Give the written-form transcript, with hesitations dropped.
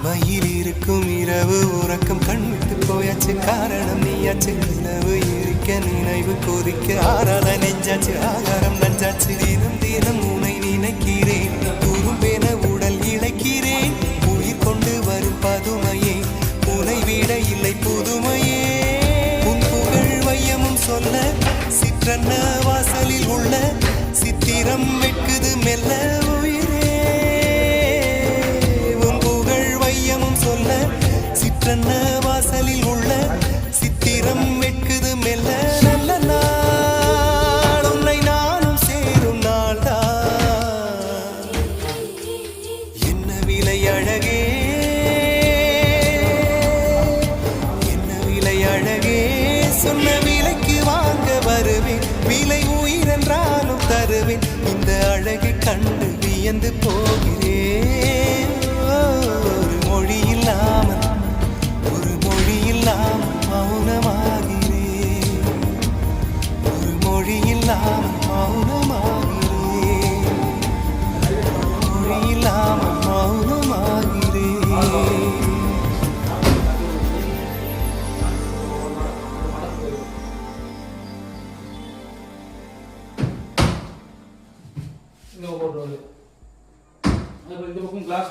தனிமையில் இருக்கும் இரவு உறக்கம் கண்விட்டு போயாச்சு காரணம் நீயாச்சு நிலவு இருக்க நினைவு கொதிக்க ஆறாத நெஞ்சாச்சு ஆகாரம் நஞ்சாச்சு தினம் தினம் உனை நினைக்கிறேன் குறும்பென உடல் இழைக்கிறேன் உயிர் கொண்டு வரும் பதுமையே உனை விட இல்லை புதுமையே உன் புகழ் வையமும் சொல்ல சிற்றன்ன வாசலில் உள்ள சித்திரம் வெட்குது மெல்ல உயிரே உன் புகழ் வையமும் சொல்ல சிற்றன்ன வாசலில் உள்ள சித்திரம் வெட்குது மெல்ல நல்ல நாள் உன்னை நானும் சேரும் நாள்தான் என்ன விலை அழகே என்ன விலை அழகே சொன்ன விலைக்கு வாங்க வருவேன் விலை உயிரென்றாலும் தருவேன் இந்த அழகை கண்டு வியந்து போகிறேன் ஒரு மொழி இல்லாமல் மௌனமாகிறேன் ஒரு மொழி இல்லாமல் மௌனமாகிறேன் மொழி இல்லாமல் மௌனமாகிறேன் இந்த பக்கம் கிளாஸ்